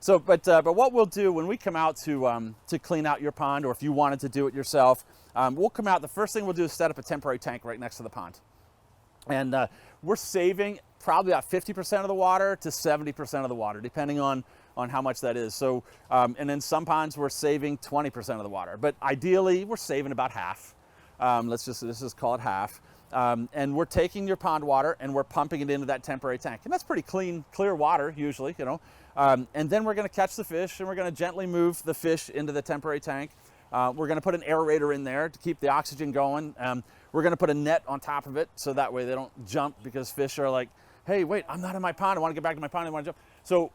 So, but what we'll do when we come out to clean out your pond, or if you wanted to do it yourself, we'll come out. The first thing we'll do is set up a temporary tank right next to the pond, and we're saving probably about 50% of the water to 70% of the water, depending on how much that is. So, and then some ponds we're saving 20% of the water, but ideally we're saving about half. Let's just call it half. And we're taking your pond water and we're pumping it into that temporary tank, and that's pretty clean, clear water usually, you know. And then we're going to catch the fish and we're going to gently move the fish into the temporary tank. We're going to put an aerator in there to keep the oxygen going. We're going to put a net on top of it so that way they don't jump, because fish are like, hey, wait, I'm not in my pond, I want to get back to my pond, I want to jump. So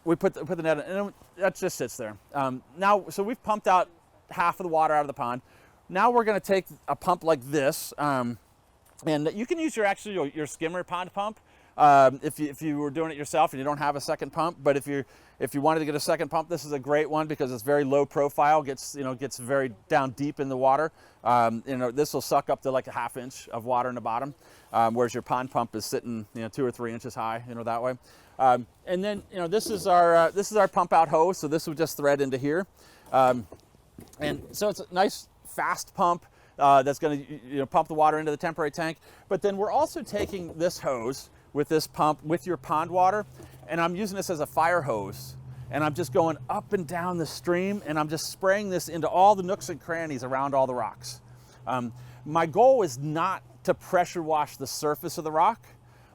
we put the net in, and that just sits there. Now, so we've pumped out half of the water out of the pond. Now we're going to take a pump like this, and you can use your skimmer pond pump if you were doing it yourself and you don't have a second pump. But if you wanted to get a second pump, this is a great one because it's very low profile, gets very down deep in the water. This will suck up to like a ½ inch of water in the bottom, whereas your pond pump is sitting 2 or 3 inches high, that way. And then this is our pump out hose, so this would just thread into here, and so it's a nice fast pump that's going to pump the water into the temporary tank. But then we're also taking this hose with this pump with your pond water, and I'm using this as a fire hose, and I'm just going up and down the stream, and I'm just spraying this into all the nooks and crannies around all the rocks. My goal is not to pressure wash the surface of the rock.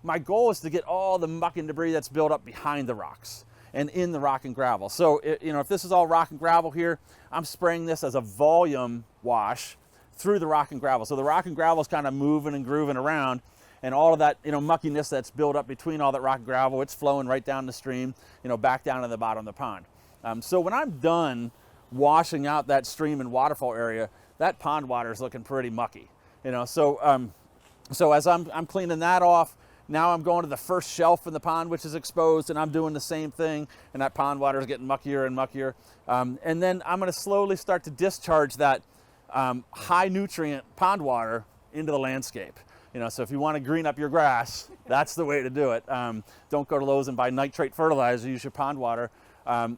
My goal is to get all the muck and debris that's built up behind the rocks and in the rock and gravel. So if this is all rock and gravel here, I'm spraying this as a volume wash through the rock and gravel. So the rock and gravel is kind of moving and grooving around, and all of that muckiness that's built up between all that rock and gravel, it's flowing right down the stream, back down to the bottom of the pond. So when I'm done washing out that stream and waterfall area, that pond water is looking pretty mucky. So as I'm cleaning that off, now I'm going to the first shelf in the pond, which is exposed, and I'm doing the same thing, and that pond water is getting muckier and muckier. And then I'm going to slowly start to discharge that high nutrient pond water into the landscape. So if you want to green up your grass, that's the way to do it. Don't go to Lowe's and buy nitrate fertilizer, use your pond water,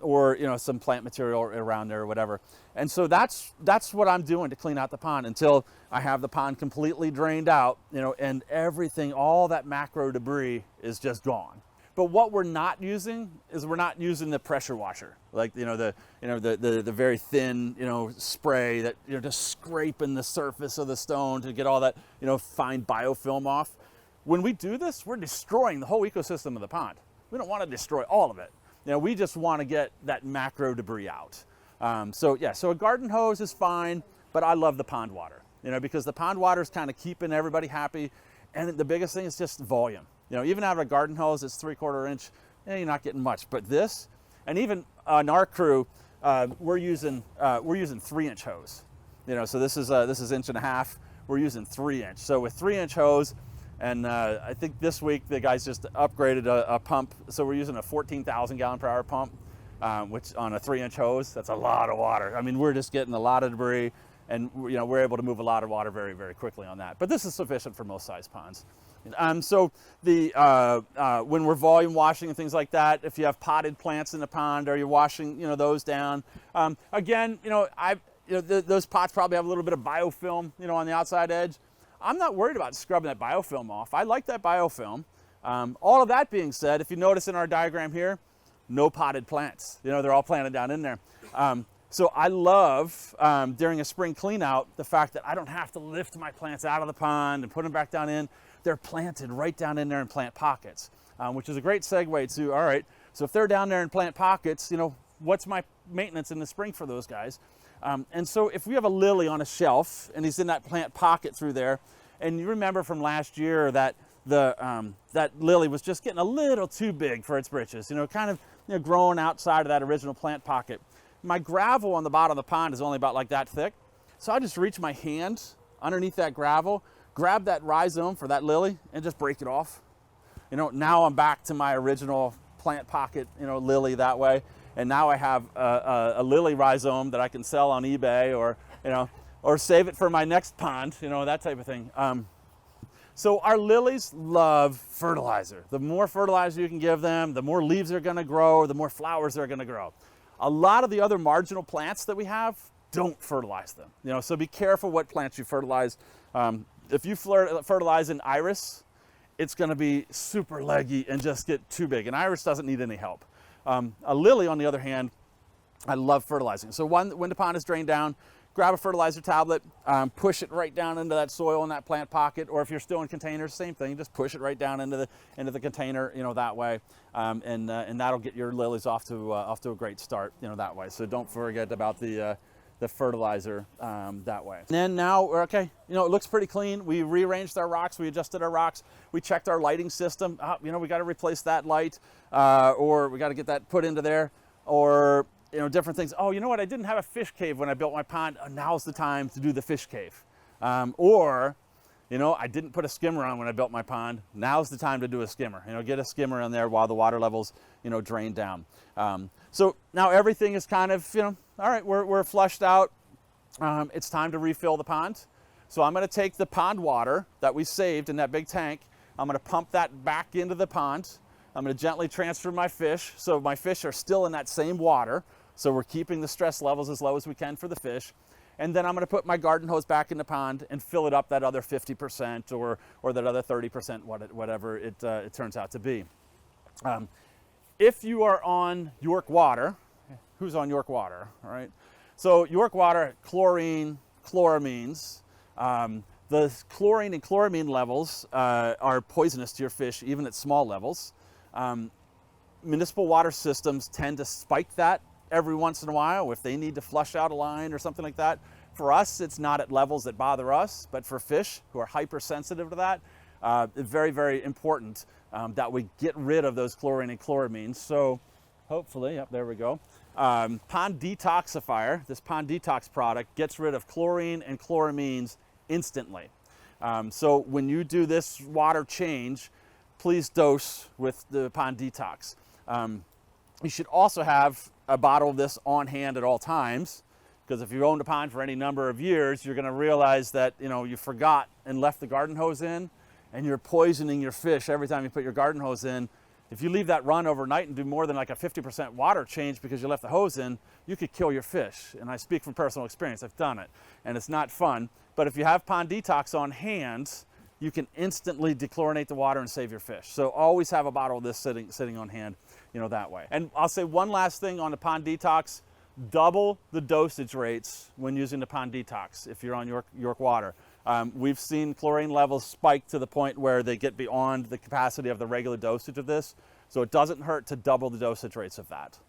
or some plant material around there or whatever. And so that's what I'm doing to clean out the pond until I have the pond completely drained out, and everything, all that macro debris is just gone. But what we're not using is we're not using the pressure washer, like the very thin spray that just scraping the surface of the stone to get all that fine biofilm off. When we do this, we're destroying the whole ecosystem of the pond. We don't want to destroy all of it. We just want to get that macro debris out. So a garden hose is fine, but I love the pond water, because the pond water is kind of keeping everybody happy, and the biggest thing is just volume. Even out of a garden hose, it's 3/4 inch, you're not getting much. But this, and even on our crew, we're using 3-inch hose. So this is 1.5 inch. We're using 3-inch. So with 3-inch hose, and I think this week the guys just upgraded a pump. So we're using a 14,000 gallon per hour pump, which on a 3-inch hose, that's a lot of water. I mean, we're just getting a lot of debris, and we're able to move a lot of water very, very quickly on that. But this is sufficient for most size ponds. So when we're volume washing and things like that, if you have potted plants in the pond, or you're washing those down, again, those pots probably have a little bit of biofilm on the outside edge. I'm not worried about scrubbing that biofilm off. I like that biofilm. All of that being said, if you notice in our diagram here, no potted plants. They're all planted down in there. So I love, during a spring clean out, the fact that I don't have to lift my plants out of the pond and put them back down in. They're planted right down in there in plant pockets, which is a great segue to, all right, so if they're down there in plant pockets, what's my maintenance in the spring for those guys? And so if we have a lily on a shelf and he's in that plant pocket through there, and you remember from last year that that lily was just getting a little too big for its britches, kind of growing outside of that original plant pocket. My gravel on the bottom of the pond is only about like that thick. So I just reach my hand underneath that gravel, grab that rhizome for that lily, and just break it off. Now I'm back to my original plant pocket, lily that way. And now I have a lily rhizome that I can sell on eBay, or or save it for my next pond, you know, that type of thing. So our lilies love fertilizer. The more fertilizer you can give them, the more leaves they're gonna grow, the more flowers they're gonna grow. A lot of the other marginal plants that we have don't fertilize them. You know, so be careful what plants you fertilize. If you fertilize an iris, it's gonna be super leggy and just get too big. An iris doesn't need any help. A lily, on the other hand, I love fertilizing. So when the pond is drained down, grab a fertilizer tablet, push it right down into that soil in that plant pocket, or if you're still in containers, same thing, just push it right down into the container, you know, that way, and that'll get your lilies off to a great start, you know, that way. So don't forget about the fertilizer that way. And then now we're okay. You know, it looks pretty clean. We rearranged our rocks, we adjusted our rocks, we checked our lighting system. You know, we got to replace that light, or we got to get that put into there, or you know, different things. Oh, you know what? I didn't have a fish cave when I built my pond. Oh, now's the time to do the fish cave. Or, you know, I didn't put a skimmer on when I built my pond. Now's the time to do a skimmer. You know, get a skimmer in there while the water levels, you know, drain down. So now everything is kind of, you know, all right, we're flushed out. It's time to refill the pond. So I'm going to take the pond water that we saved in that big tank. I'm going to pump that back into the pond. I'm going to gently transfer my fish. So my fish are still in that same water. So we're keeping the stress levels as low as we can for the fish. And then I'm going to put my garden hose back in the pond and fill it up that other 50% or that other 30%, whatever it turns out to be. If you are on York water, who's on York water, all right? So York water, chlorine, chloramines. The chlorine and chloramine levels are poisonous to your fish, even at small levels. Municipal water systems tend to spike that every once in a while if they need to flush out a line or something like that. For us, it's not at levels that bother us, but for fish who are hypersensitive to that, it's very, very important that we get rid of those chlorine and chloramines. So hopefully, yep, there we go. Pond Detoxifier, this Pond Detox product, gets rid of chlorine and chloramines instantly. So when you do this water change, please dose with the Pond Detox. You should also have a bottle of this on hand at all times, because if you owned a pond for any number of years, you're going to realize that, you know, you forgot and left the garden hose in, and you're poisoning your fish every time you put your garden hose in. If you leave that run overnight and do more than like a 50% water change because you left the hose in, you could kill your fish. And I speak from personal experience. I've done it, and it's not fun. But if you have Pond Detox on hand, you can instantly dechlorinate the water and save your fish. So always have a bottle of this sitting on hand, you know, that way. And I'll say one last thing on the Pond Detox: double the dosage rates when using the Pond Detox if you're on York water. We've seen chlorine levels spike to the point where they get beyond the capacity of the regular dosage of this. So it doesn't hurt to double the dosage rates of that.